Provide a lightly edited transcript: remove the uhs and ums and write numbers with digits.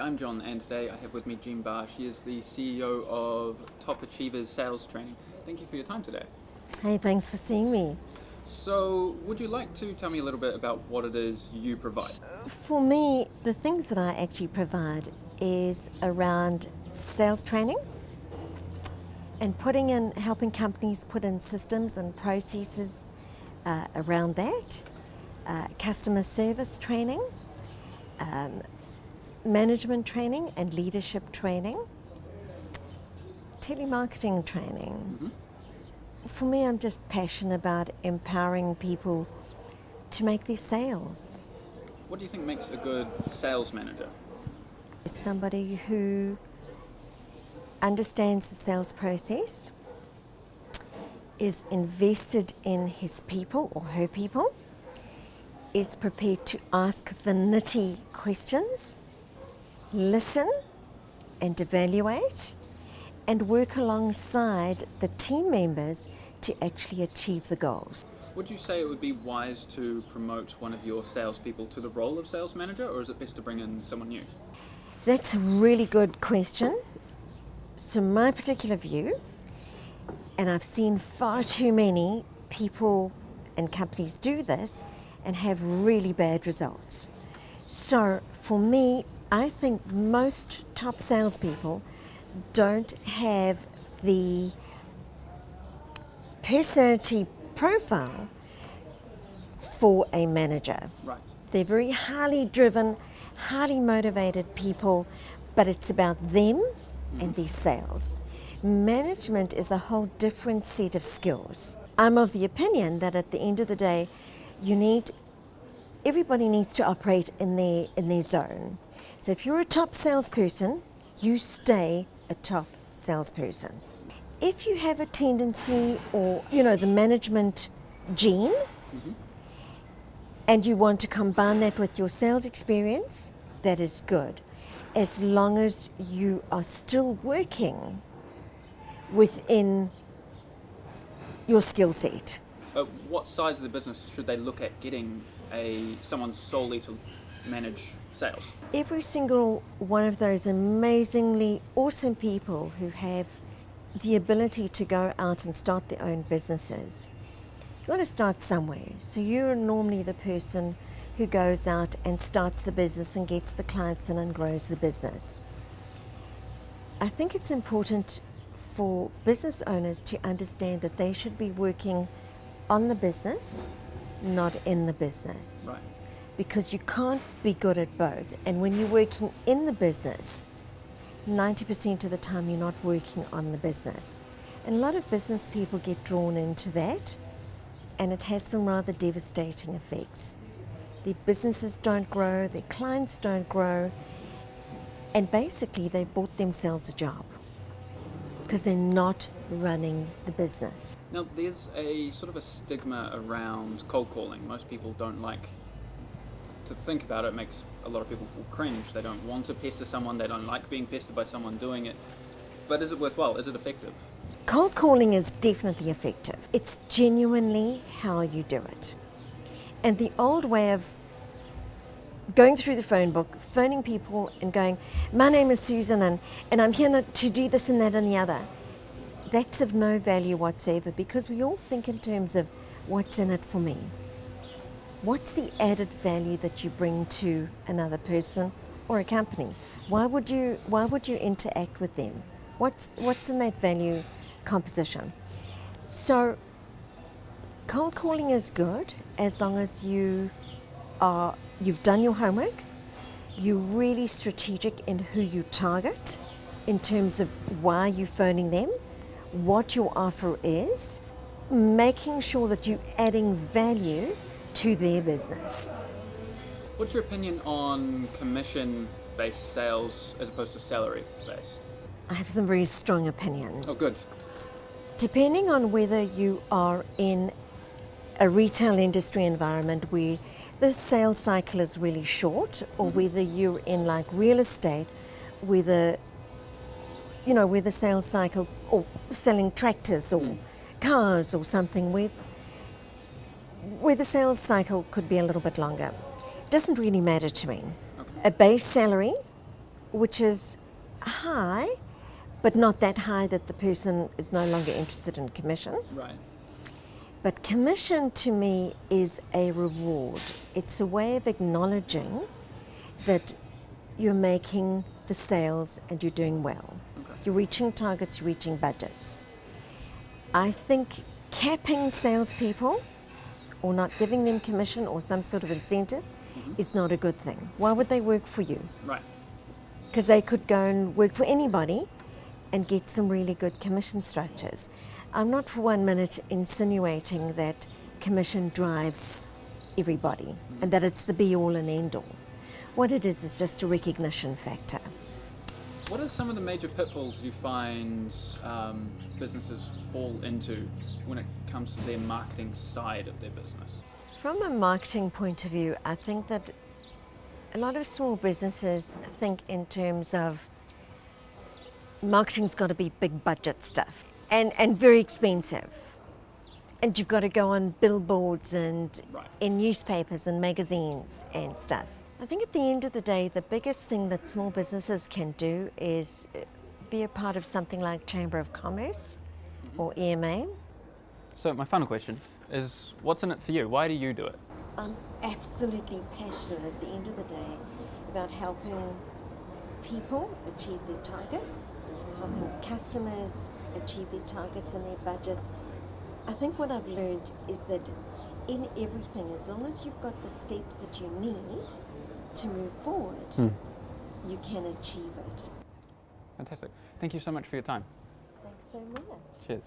I'm John, and today I have with me Jean Barr. She is the CEO of Top Achievers Sales Training. Thank you for your time today. Hey, thanks for seeing me. So, would you like to tell me a little bit about what it is you provide? For me, the things that I actually provide is around sales training and helping companies put in systems and processes around that, customer service training, management training and leadership training, telemarketing training. Mm-hmm. For me, I'm just passionate about empowering people to make their sales. What do you think makes a good sales manager? Somebody who understands the sales process, is invested in his people or her people, is prepared to ask the nitty questions, listen and evaluate, and work alongside the team members to actually achieve the goals. Would you say it would be wise to promote one of your salespeople to the role of sales manager, or is it best to bring in someone new? That's a really good question. So my particular view, and I've seen far too many people and companies do this and have really bad results. So for me, I think most top salespeople don't have the personality profile for a manager. Right. They're very highly driven, highly motivated people, but it's about them and their sales. Management is a whole different set of skills. I'm of the opinion that at the end of the day, everybody needs to operate in their zone. So if you're a top salesperson, you stay a top salesperson. If you have a tendency or, the management gene, and you want to combine that with your sales experience, that is good, as long as you are still working within your skill set. What size of the business should they look at getting someone solely to manage sales? Every single one of those amazingly awesome people who have the ability to go out and start their own businesses, you've got to start somewhere. So you're normally the person who goes out and starts the business and gets the clients in and grows the business. I think it's important for business owners to understand that they should be working on the business, not in the business. Right. Because you can't be good at both. And when you're working in the business, 90% of the time you're not working on the business. And a lot of business people get drawn into that, and it has some rather devastating effects. Their businesses don't grow, their clients don't grow, and basically they've bought themselves a job because they're not running the business. Now, there's a sort of a stigma around cold calling. Most people don't like to think about it. It makes a lot of people cringe. They don't want to pester someone. They don't like being pestered by someone doing it. But is it worthwhile? Is it effective? Cold calling is definitely effective. It's genuinely how you do it. And the old way of going through the phone book, phoning people and going, my name is Susan and I'm here to do this and that and the other, that's of no value whatsoever, because we all think in terms of what's in it for me. What's the added value that you bring to another person or a company? Why would you interact with them? What's in that value composition? So cold calling is good as long as you've done your homework, you're really strategic in who you target in terms of why you're phoning them, what your offer is, making sure that you're adding value to their business. What's your opinion on commission-based sales as opposed to salary-based? I have some very strong opinions. Oh, good. Depending on whether you are in a retail industry environment where the sales cycle is really short, or whether you're in like real estate where the sales cycle, or selling tractors or cars or something where the sales cycle could be a little bit longer. Doesn't really matter to me. Okay. A base salary which is high, but not that high that the person is no longer interested in commission. Right. But commission to me is a reward. It's a way of acknowledging that you're making the sales and you're doing well. Okay. You're reaching targets, you're reaching budgets. I think capping salespeople or not giving them commission or some sort of incentive is not a good thing. Why would they work for you? Right. Because they could go and work for anybody and get some really good commission structures. I'm not for 1 minute insinuating that commission drives everybody and that it's the be all and end all. What it is just a recognition factor. What are some of the major pitfalls you find businesses fall into when it comes to their marketing side of their business? From a marketing point of view, I think that a lot of small businesses think in terms of marketing's got to be big budget stuff and very expensive. And you've got to go on billboards and Right. in newspapers and magazines and stuff. I think at the end of the day, the biggest thing that small businesses can do is be a part of something like Chamber of Commerce or EMA. So my final question is, what's in it for you? Why do you do it? I'm absolutely passionate at the end of the day about helping people achieve their targets, helping customers achieve their targets and their budgets. I think what I've learned is that in everything, as long as you've got the steps that you need to move forward, you can achieve it. Fantastic. Thank you so much for your time. Thanks so much. Cheers.